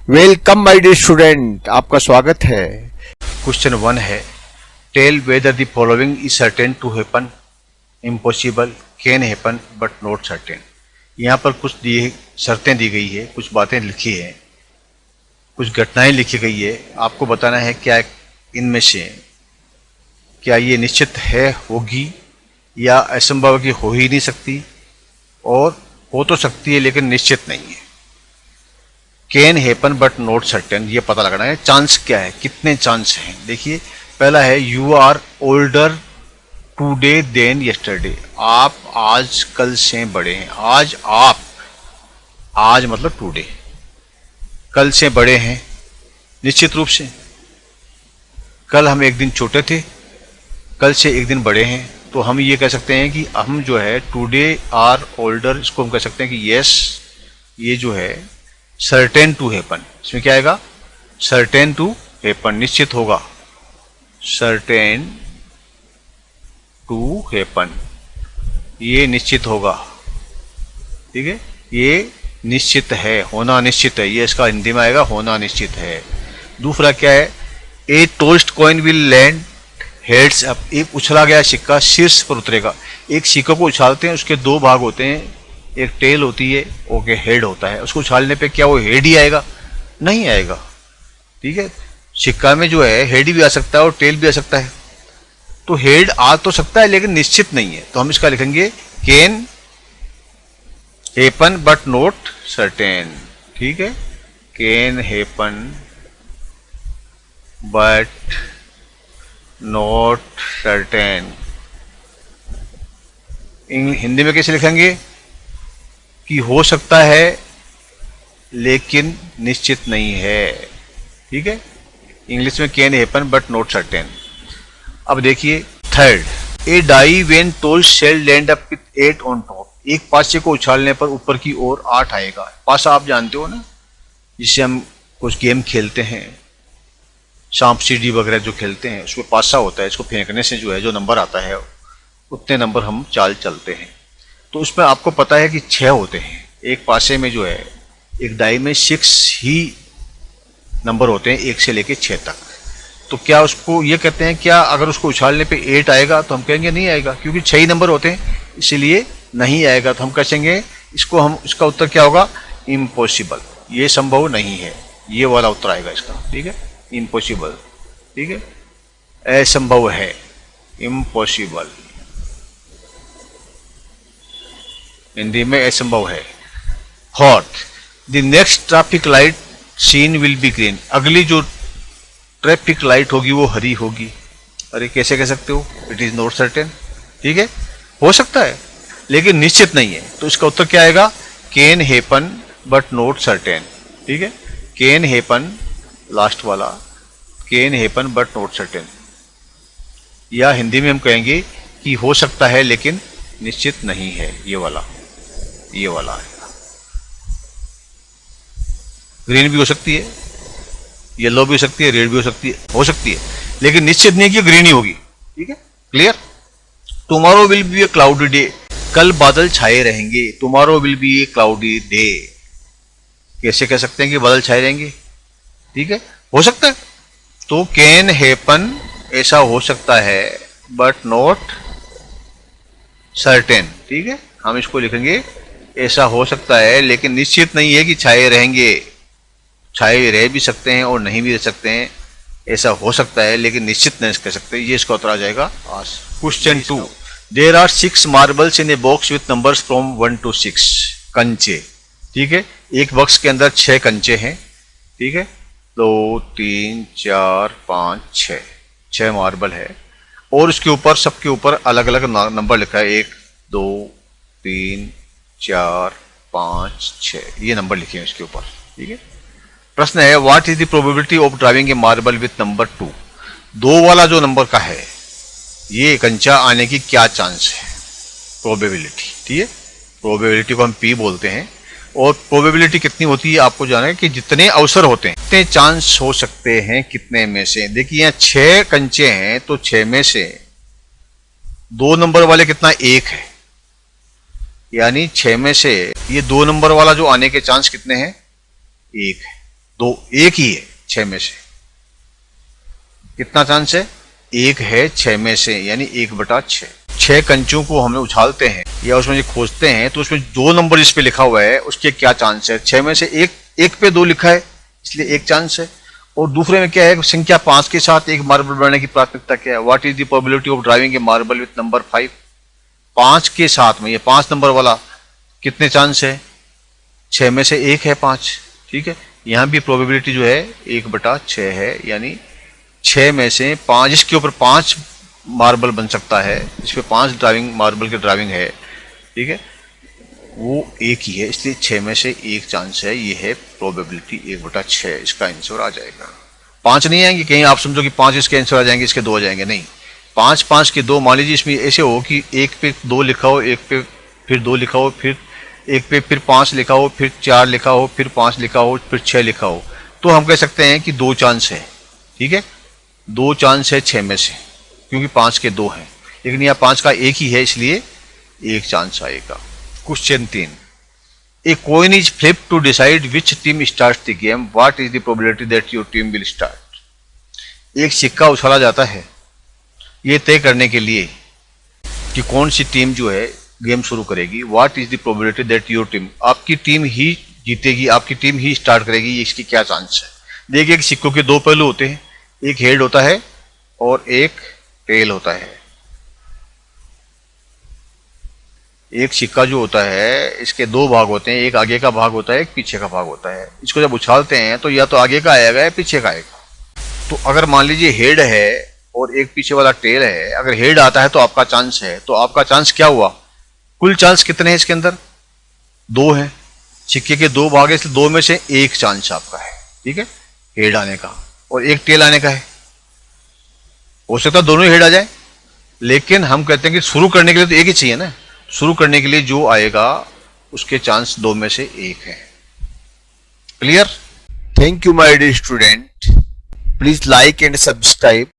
Welcome my dear student, आपका स्वागत है। क्वेश्चन 1 है, tell whether the following is certain to happen, impossible, can happen but not certain. यहाँ पर कुछ शर्तें दी गई है, कुछ बातें लिखी है, कुछ घटनाएं लिखी गई है। आपको बताना है क्या इनमें से क्या ये निश्चित है, होगी, या असंभव की हो ही नहीं सकती, और हो तो सकती है लेकिन निश्चित नहीं है। Can happen but not certain, ये पता लगाना है। चांस क्या है, कितने चांस हैं। देखिए, पहला है you are older today than yesterday, आप आज कल से बड़े हैं। आज मतलब टूडे, कल से बड़े हैं निश्चित रूप से। कल हम एक दिन छोटे थे, कल से एक दिन बड़े हैं, तो हम ये कह सकते हैं कि हम जो है टूडे आर ओल्डर, इसको हम कह सकते हैं कि यस, ये जो है सर्टेन टू हैपन। इसमें क्या आएगा, सर्टेन टू हैपन, निश्चित होगा, सर्टेन टू हैपन, ये निश्चित होगा। ठीक है, ये निश्चित है, होना निश्चित है, ये इसका हिंदी में आएगा, होना निश्चित है। दूसरा क्या है, a tossed coin will land heads up, एक उछला गया सिक्का शीर्ष पर उतरेगा। एक सिक्के को उछालते हैं, उसके दो भाग होते हैं, एक टेल होती है, ओके, हेड होता है। उसको उछालने पे क्या वो हेड ही आएगा? नहीं आएगा। ठीक है, सिक्का में जो है हेड भी आ सकता है और टेल भी आ सकता है, तो हेड आ तो सकता है लेकिन निश्चित नहीं है। तो हम इसका लिखेंगे can happen but not certain. ठीक है, can happen but not certain. Hindi में कैसे लिखेंगे कि हो सकता है लेकिन निश्चित नहीं है। ठीक है, इंग्लिश में can happen but not certain. अब देखिए third, a die when told shall land up with 8 on top, एक पासे को उछालने पर ऊपर की ओर 8 आएगा। पासा आप जानते हो ना, जिससे हम कुछ गेम खेलते हैं, सांप सीढ़ी वगैरह जो खेलते हैं, उसमें पासा होता है, इसको फेंकने से जो है जो नंबर आता है उतने नंबर हम चाल चलते हैं। तो उसमें आपको पता है कि 6 होते हैं एक पासे में, जो है एक डाई में 6 ही नंबर होते हैं, 1 से लेके 6 तक। तो क्या उसको ये कहते हैं, क्या अगर उसको उछालने पे 8 आएगा? तो हम कहेंगे नहीं आएगा, क्योंकि 6 ही नंबर होते हैं, इसीलिए नहीं आएगा। तो हम कहेंगे इसका उत्तर क्या होगा, इम्पॉसिबल, ये संभव नहीं है, ये वाला उत्तर आएगा इसका। ठीक है, इम्पॉसिबल, ठीक है, असंभव है, इम्पॉसिबल, हिंदी में असंभव है। Fourth, the next traffic light seen will be green, अगली जो ट्रैफिक लाइट होगी वो हरी होगी। अरे कैसे कह सकते हो, इट इज नॉट सर्टेन। ठीक है, हो सकता है लेकिन निश्चित नहीं है। तो इसका उत्तर क्या आएगा, can happen but not certain. ठीक है, कैन हैपन, लास्ट वाला, can happen but not certain, या हिंदी में हम कहेंगे कि हो सकता है लेकिन निश्चित नहीं है, ये वाला है। ग्रीन भी हो सकती है, येलो भी हो सकती है, रेड भी हो सकती है, लेकिन निश्चित नहीं कि ग्रीन ही होगी। ठीक है, clear. Tomorrow will be A cloudy day, कल बादल छाए रहेंगे। Tomorrow will be A cloudy day, कैसे कह सकते हैं कि बादल छाए रहेंगे? ठीक है, हो सकता है। तो कैन हैपन, ऐसा हो सकता है, बट नॉट सर्टेन। ठीक है, हम इसको लिखेंगे ऐसा हो सकता है लेकिन निश्चित नहीं है कि छाए रहेंगे। छाए रह भी सकते हैं और नहीं भी रह सकते हैं, ऐसा हो सकता है लेकिन निश्चित नहीं कह सकते। ये इसका उत्तर आ जाएगा। Question 2, there are 6 marbles in a box with numbers from 1 to 6, कंचे। ठीक है, एक बॉक्स के अंदर 6 कंचे हैं। ठीक है, 2 3 4 5 6 मार्बल है, और उसके ऊपर, सबके ऊपर अलग अलग नंबर लिखा है, 1 2 3 4 5 6, ये नंबर लिखे हैं इसके ऊपर। ठीक है, प्रश्न है, what is the probability of driving A marble with number 2, 2 वाला जो नंबर का है, ये कंचा आने की क्या चांस है, प्रोबेबिलिटी। ठीक है, प्रोबेबिलिटी को हम P बोलते हैं, और प्रोबेबिलिटी कितनी होती है आपको जाना है कि जितने अवसर होते हैं कितने चांस हो सकते हैं, कितने में से। देखिए यहाँ 6 कंचे हैं, तो 6 में से 2 नंबर वाले कितना, 1 है, यानी 6 में से ये 2 नंबर वाला जो आने के चांस कितने हैं, 1 है। दो, एक ही है 6 में से। कितना चांस है? एक है 6 में से, यानी 1/6। 6 कंचों को हमें उछालते हैं या उसमें खोजते हैं तो उसमें 2 नंबर जिस पे लिखा हुआ है उसके क्या चांस है? 6 में से एक पे 2 लिखा है इसलिए 1 चांस है। और दूसरे में क्या है? संख्या 5 के साथ एक मार्बल बनाने की प्राथमिकता क्या है? What is the probability of driving A marble with number 5? 5 के साथ में, ये 5 नंबर वाला कितने चांस है? 6 में से 1 है 5, ठीक है। यहाँ भी प्रोबेबिलिटी जो है 1/6 है, यानी 6 में से 5, जिसके ऊपर 5 मार्बल बन सकता है, जिसपे 5 ड्राइविंग मार्बल की ड्राइविंग है, ठीक है, वो एक ही है, इसलिए 6 में से 1 चांस है। ये है प्रोबेबिलिटी 1/6, इसका आंसर आ जाएगा। 5 नहीं आएंगे, कहीं आप समझो कि 5 इसके आंसर आ जाएंगे, इसके 2 आ जाएंगे, नहीं। 5 5 के 2, मान लीजिए इसमें ऐसे हो कि एक पे 2 लिखा हो, एक पे फिर 2 लिखा हो, फिर एक पे फिर 5 लिखा हो, फिर 4 लिखा हो, फिर 5 लिखा हो, फिर 6 लिखा हो, तो हम कह सकते हैं कि 2 चांस है, ठीक है। 2 चांस है 6 में से, क्योंकि 5 के 2 हैं, लेकिन यहाँ 5 का 1 ही है, इसलिए 1 चांस आएगा। Question 3, A coin is flipped to decide which team starts the game. What is the probability that your team will start? एक सिक्का उछाला जाता है ये तय करने के लिए कि कौन सी टीम जो है गेम शुरू करेगी। What is the probability that your team, आपकी टीम ही जीतेगी, आपकी टीम ही स्टार्ट करेगी, इसकी क्या चांस है? देखिए, एक सिक्कों के 2 पहलू होते हैं, एक हेड होता है और एक टेल होता है। एक सिक्का जो होता है इसके 2 भाग होते हैं, एक आगे का भाग होता है, एक पीछे का भाग होता है। इसको जब उछालते हैं तो या तो आगे का आएगा या पीछे का आएगा। तो अगर मान लीजिए हेड है और एक पीछे वाला टेल है, अगर हेड आता है तो आपका चांस है, तो आपका चांस क्या हुआ? कुल चांस कितने हैं इसके अंदर? 2 हैं। सिक्के के 2 भाग है, इसलिए 2 में से 1 चांस आपका है, ठीक है, हेड आने का, और एक टेल आने का है। हो सकता है दोनों ही हेड आ जाए, लेकिन हम कहते हैं कि शुरू करने के लिए तो एक ही चाहिए ना। शुरू करने के लिए जो आएगा उसके चांस 2 में से 1 है। Clear? Thank you my dear student, please like and subscribe